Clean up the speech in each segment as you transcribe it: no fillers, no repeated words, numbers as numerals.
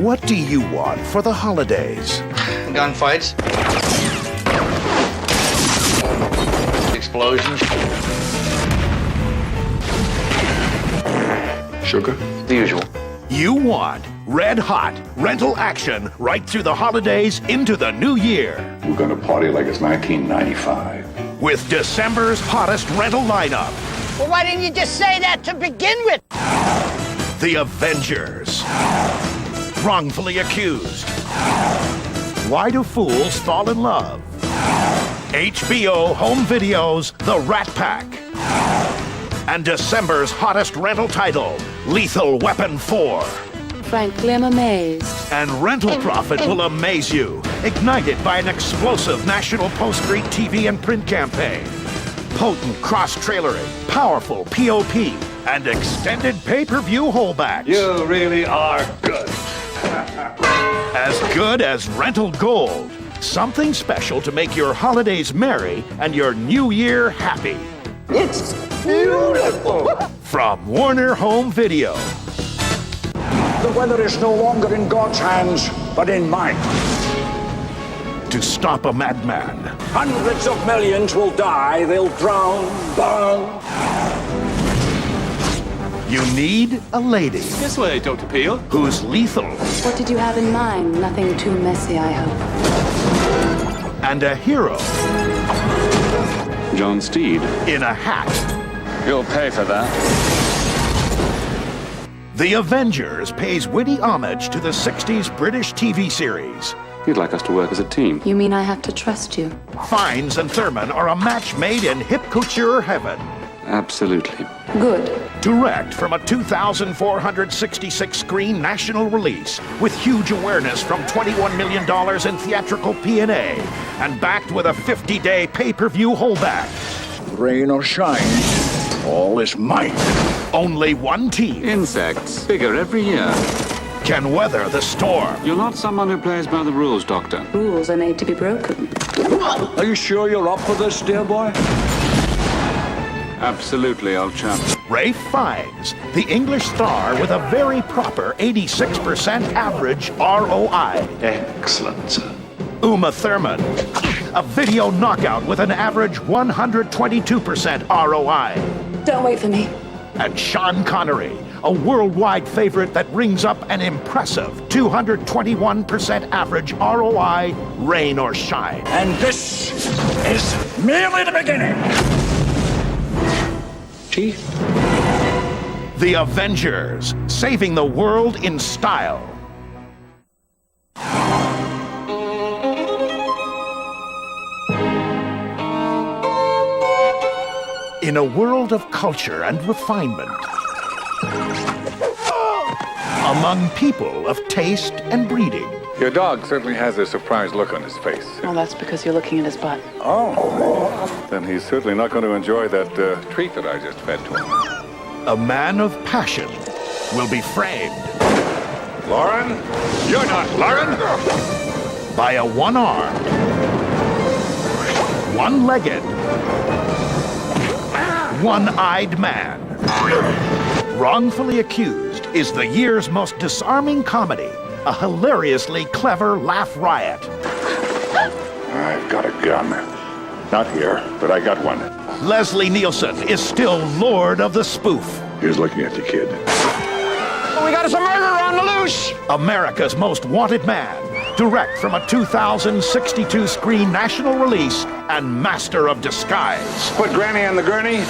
What do you want for the holidays? Gunfights. Explosions. Sugar? The usual. You want red-hot rental action right through the holidays into the new year. We're gonna party like it's 1995. With December's hottest rental lineup. Well, why didn't you just say that to begin with? The Avengers. Wrongfully Accused. Why Do Fools Fall in Love? HBO Home Video's The Rat Pack. And December's hottest rental title, Lethal Weapon 4. Frankly, I'm amazed. And rental profit will amaze you, ignited by an explosive national post-street TV and print campaign. Potent cross-trailering, powerful POP, and extended pay-per-view holdbacks. You really are good. As good as rental gold. Something special to make your holidays merry and your new year happy. It's beautiful. From Warner Home Video. The weather is no longer in God's hands, but in mine. To stop a madman. Hundreds of millions will die. They'll drown, burn. You need a lady. This way, Dr. Peel. Who's lethal. What did you have in mind? Nothing too messy, I hope. And a hero. John Steed. In a hat. You'll pay for that. The Avengers pays witty homage to the 60s British TV series. You'd like us to work as a team. You mean I have to trust you? Fiennes and Thurman are a match made in hip couture heaven. Absolutely. Good. Direct from a 2,466-screen national release with huge awareness from $21 million in theatrical P&A and backed with a 50-day pay-per-view holdback. Rain or shine, all is mine. Only one team Insects. Bigger every year. can weather the storm. You're not someone who plays by the rules, Doctor. Rules are made to be broken. Are you sure you're up for this, dear boy? Absolutely, old chap. Ralph Fiennes, the English star with a very proper 86% average ROI. Excellent, sir. Uma Thurman, a video knockout with an average 122% ROI. Don't wait for me. And Sean Connery, a worldwide favorite that rings up an impressive 221% average ROI, rain or shine. And this is merely the beginning. Tea? The Avengers, saving the world in style. In a world of culture and refinement, among people of taste and breeding, Your dog certainly has a surprised look on his face. Well, that's because you're looking at his butt. Then he's certainly not going to enjoy that treat that I just fed to him. a man of passion will be framed Lauren? You're not Lauren! by a one-armed, one-legged, one-eyed man. Wrongfully Accused is the year's most disarming comedy, a hilariously clever laugh riot. I've got a gun. Not here, but I got one. Leslie Nielsen is still lord of the spoof. Here's looking at you, kid. We got us a murderer on the loose. America's Most Wanted Man, direct from a 2062-screen national release and master of disguise. Put Granny on the gurney,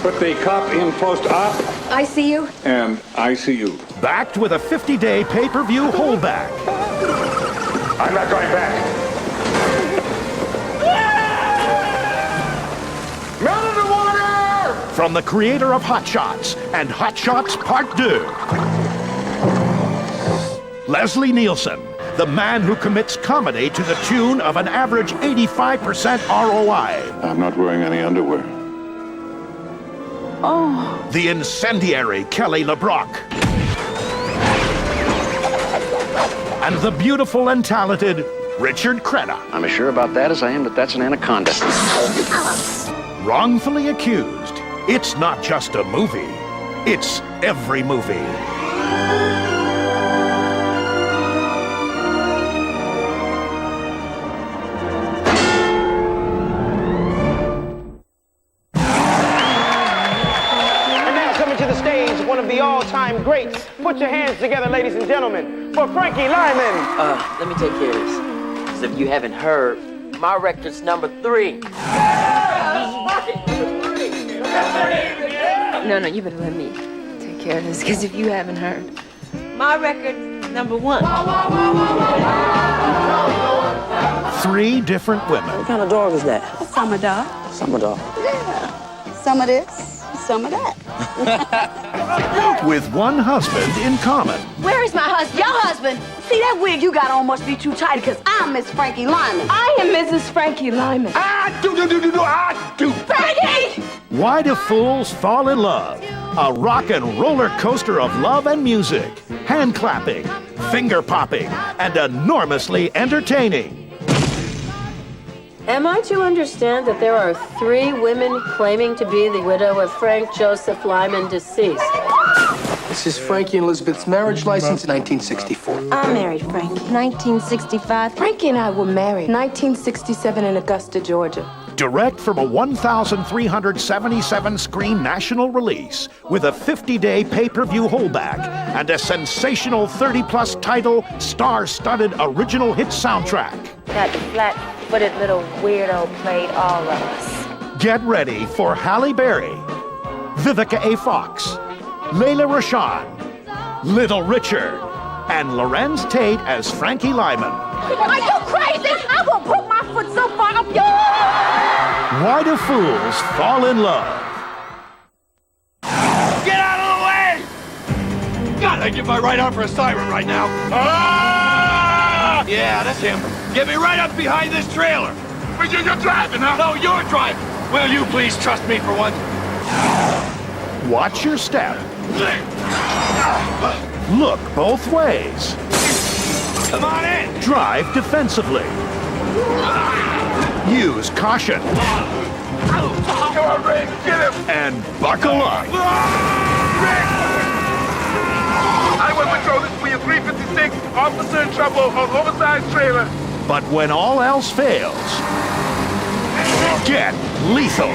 put the cop in post-op, I see you. and I see you. Backed with a 50-day pay-per-view holdback. I'm not going back. Men in the water! From the creator of Hot Shots and Hot Shots Part 2. Leslie Nielsen, the man who commits comedy to the tune of an average 85% ROI. I'm not wearing any underwear. The incendiary Kelly LeBrock. And the beautiful and talented Richard Crenna. I'm as sure about that as I am that that's an anaconda. Wrongfully Accused. It's not just a movie. It's every movie. all-time greats. Put your hands together, ladies and gentlemen, for Frankie Lyman. Let me take care of this. Because if you haven't heard, my record's number 3. No, you better let me take care of this, because if you haven't heard. My record's number 1. 3 different women. What kind of dog is that? A summer dog. Summer dog. Yeah. Some of this, some of that. With one husband in common. Where is my husband? Your husband? See, that wig you got on must be too tight, because I'm Miss Frankie Lyman. I am Mrs. Frankie Lyman. I do. Frankie! Why do fools fall in love? A rock and roller coaster of love and music, hand clapping, finger popping, and enormously entertaining. Am I to understand that there are 3 women claiming to be the widow of Frank Joseph Lyman, deceased? This is Frankie and Elizabeth's marriage license, 1964. I married Frankie. 1965. Frankie and I were married. 1967 in Augusta, Georgia. Direct from a 1,377-screen national release with a 50-day pay-per-view holdback and a sensational 30-plus title, star-studded original hit soundtrack. That flat-footed little weirdo played all of us. Get ready for Halle Berry, Vivica A. Fox, Layla Rashan, Little Richard, and Lorenz Tate as Frankie Lyman. Are you crazy? I will put my foot so far up your... Why do fools fall in love? Get out of the way! God, I'd give my right arm for a siren right now. Ah! Yeah, that's him. Get me right up behind this trailer. But you're driving, huh? No, you're driving. Will you please trust me for once? Watch your step. Look both ways. Come on in. Drive defensively. Use caution. Come on, Rick, get him! And buckle up. Highway Patrol, this will be a 356. Officer in trouble on oversized trailer. But when all else fails, get lethal.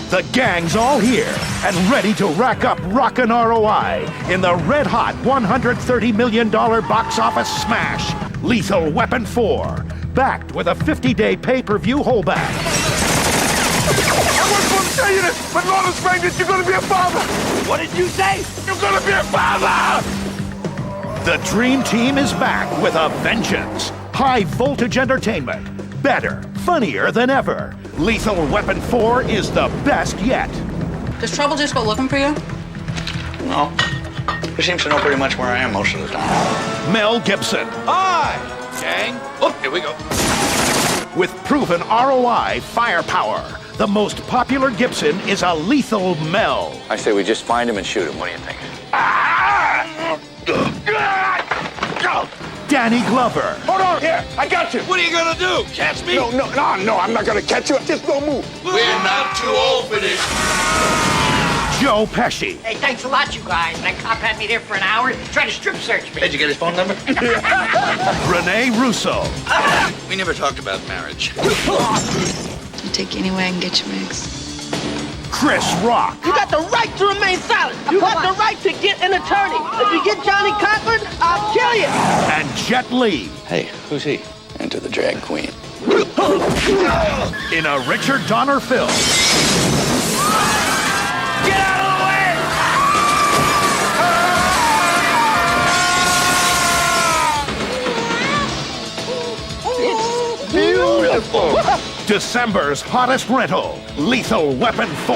The gang's all here and ready to rack up rockin' ROI in the red-hot $130 million box office smash, Lethal Weapon 4, backed with a 50-day pay-per-view holdback. I wasn't going to tell you this, but Lord is praying that you're going to be a father. What did you say? You're going to be a father. The Dream Team is back with a vengeance. High-voltage entertainment. Better, funnier than ever. Lethal Weapon 4 is the best yet. Does Trouble just go looking for you? No. He seems to know pretty much where I am most of the time. Mel Gibson. Hi, gang. Oh, here we go. With proven ROI firepower, the most popular Gibson is a lethal Mel. I say we just find him and shoot him. What do you think? Danny Glover. Hold on, here, I got you. What are you gonna do? Catch me? No, I'm not going to catch you. Just don't move. We're not too old for this. Joe Pesci. Hey, thanks a lot, you guys. That cop had me there for an hour, tried to strip search me. Did you get his phone number? Renee Russo. We never talked about marriage. I'll take you anywhere I can get you, Riggs. Chris Rock. You got the right to remain silent. You got the right to get an attorney. If you get Johnny Cochran, I'll kill you. And Jet Li. Hey, who's he? Enter the drag queen. In a Richard Donner film. Get out of the way! It's beautiful. December's hottest rental, Lethal Weapon 4.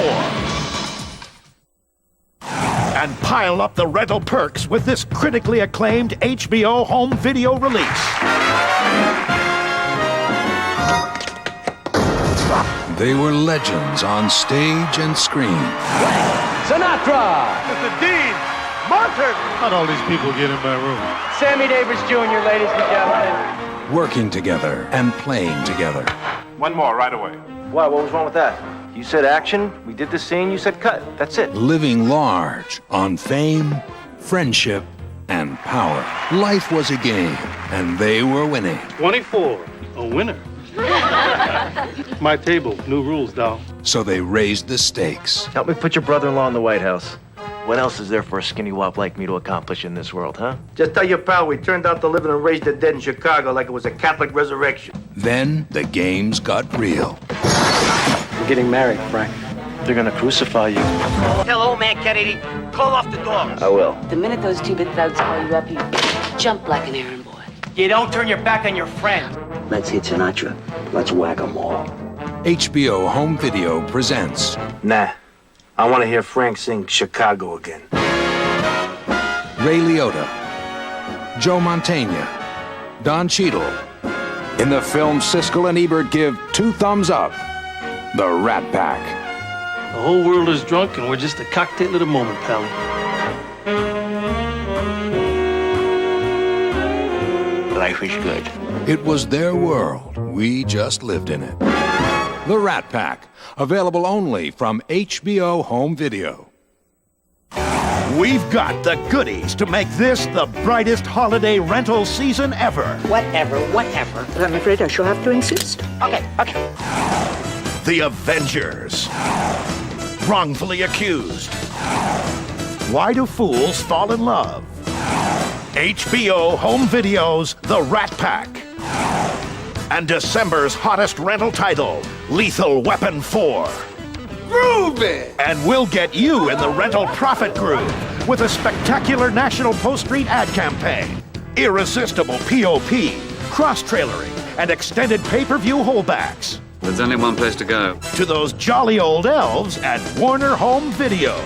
And pile up the rental perks with this critically acclaimed HBO home video release. They were legends on stage and screen. Sinatra. Mr. Dean Martin. How'd all these people get in my room? Sammy Davis Jr., ladies and gentlemen. Working together and playing together. One more right away. Why, what was wrong with that? You said action, we did the scene, you said cut. That's it. Living large on fame, friendship, and power. Life was a game, and they were winning. 24, a winner. My table, new rules, doll. So they raised the stakes. Help me put your brother-in-law in the White House. What else is there for a skinny wop like me to accomplish in this world, huh? Just tell your pal we turned out to live and raise the dead in Chicago like it was a Catholic resurrection. Then the games got real. I'm getting married, Frank. They're gonna crucify you. Tell old man Kennedy, call off the dogs. I will. The minute those two bit thugs call you up, you jump like an errand boy. You don't turn your back on your friend. Let's hit Sinatra. Let's whack 'em all. HBO Home Video presents Nah, I want to hear Frank sing Chicago again. Ray Liotta, Joe Mantegna, Don Cheadle. In the film Siskel and Ebert give 2 thumbs up. The Rat Pack. The whole world is drunk and we're just a cocktail at a moment, Pally. Life is good. It was their world. We just lived in it. The Rat Pack. Available only from HBO Home Video. We've got the goodies to make this the brightest holiday rental season ever. Whatever. I'm afraid I shall have to insist. Okay. The Avengers. Wrongfully Accused. Why do fools fall in love? HBO Home Video's The Rat Pack. And December's hottest rental title, Lethal Weapon 4. Groove it! And we'll get you in the rental profit groove with a spectacular National Post Street ad campaign, irresistible POP, cross-trailering, and extended pay-per-view holdbacks. There's only one place to go. To those jolly old elves at Warner Home Video.